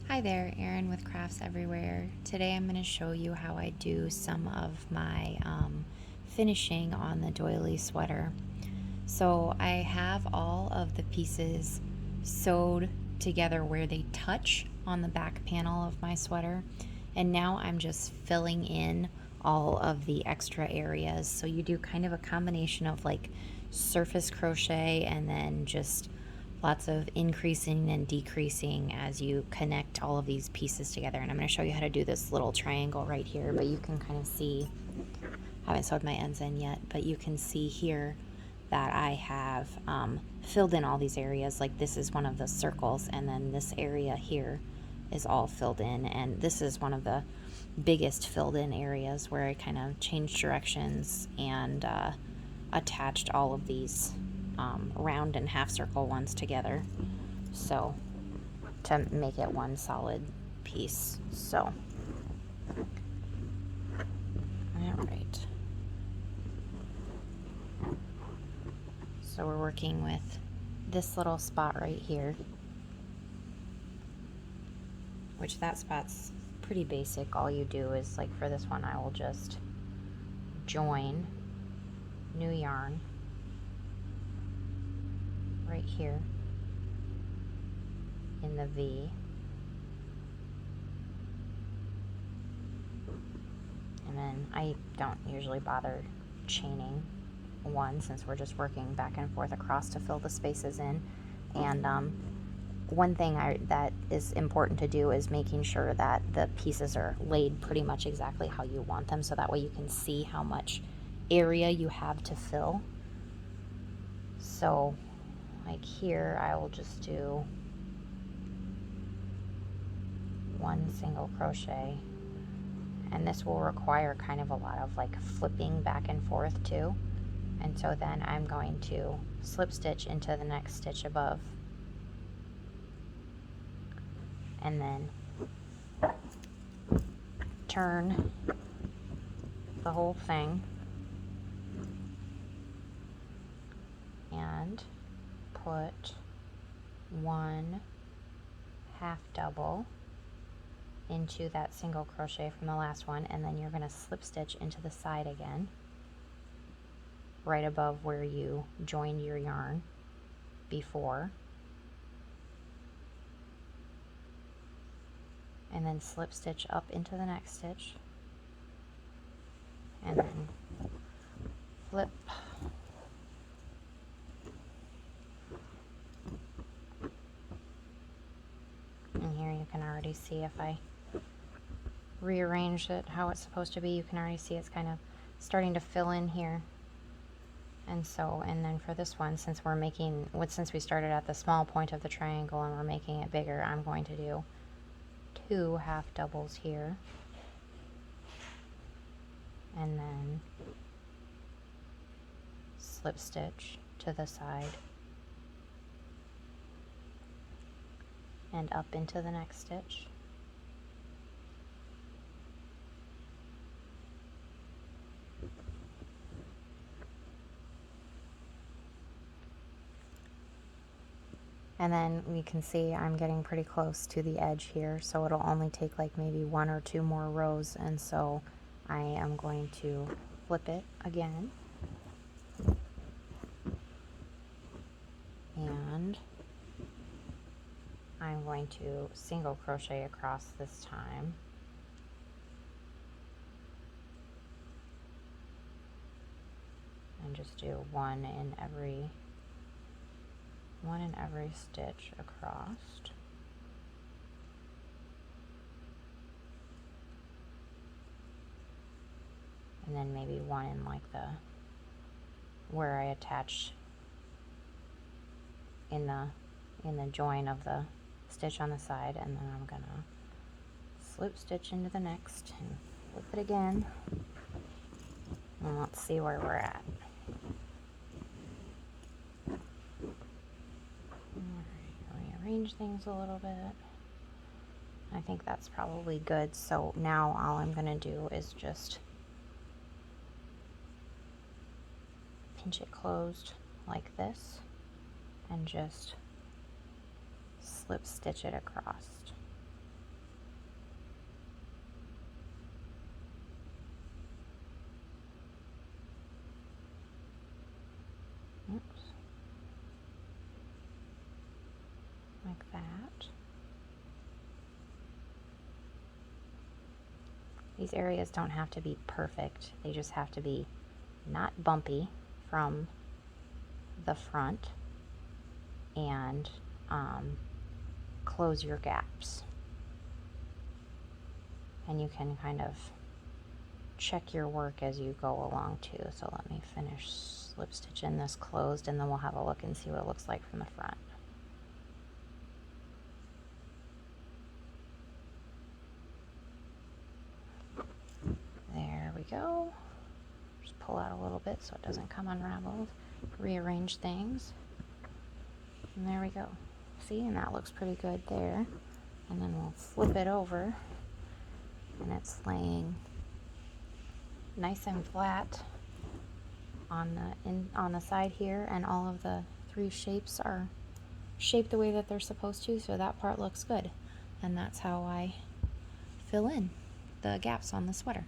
Hi there, Erin with Crafts Everywhere. Today I'm going to show you how I do some of my finishing on the doily sweater. So I have all of the pieces sewed together where they touch on the back panel of my sweater, and now I'm just filling in all of the extra areas. So you do kind of a combination of like surface crochet and then just lots of increasing and decreasing as you connect all of these pieces together. And I'm going to show you how to do this little triangle right here, but you can kind of see, I haven't sewed my ends in yet, but you can see here that I have filled in all these areas. Like this is one of the circles, and then this area here is all filled in, and this is one of the biggest filled in areas where I kind of changed directions and attached all of these round and half circle ones together, so to make it one solid piece. So all right, so we're working with this little spot right here, which that spot's pretty basic. All you do is, like for this one, I will just join new yarn right here in the V, and then I don't usually bother chaining one since we're just working back and forth across to fill the spaces in. And one thing that is important to do is making sure that the pieces are laid pretty much exactly how you want them, so that way you can see how much area you have to fill. So like here, I will just do one single crochet, and this will require kind of a lot of like flipping back and forth too. And so then I'm going to slip stitch into the next stitch above, and then turn the whole thing and put one half double into that single crochet from the last one, and then you're going to slip stitch into the side again right above where you joined your yarn before, and then slip stitch up into the next stitch, and then flip, and here you can already see, if I rearrange it how it's supposed to be, you can already see it's kind of starting to fill in here. And so, and then for this one, since we started at the small point of the triangle and we're making it bigger, I'm going to do 2 half doubles here, and then slip stitch to the side and up into the next stitch, and then we can see I'm getting pretty close to the edge here, so it'll only take like maybe 1 or 2 more rows, and so I am going to flip it again, and I'm going to single crochet across this time, and just do one in every stitch across, and then maybe one in like the where I attach in the join of the stitch on the side, and then I'm gonna slip stitch into the next and flip it again, and let's see where we're at. Rearrange things a little bit. I think that's probably good. So now all I'm gonna do is just pinch it closed like this and just slip stitch it across. like that. These areas don't have to be perfect. They just have to be not bumpy from the front, and close your gaps. And you can kind of check your work as you go along too. So let me finish slip stitching this closed, and then we'll have a look and see what it looks like from the front. There we go. Just pull out a little bit so it doesn't come unraveled. Rearrange things. And there we go. See, and that looks pretty good there. And then we'll flip it over, and it's laying nice and flat on the side here, and all of the three shapes are shaped the way that they're supposed to, so that part looks good. And that's how I fill in the gaps on the sweater.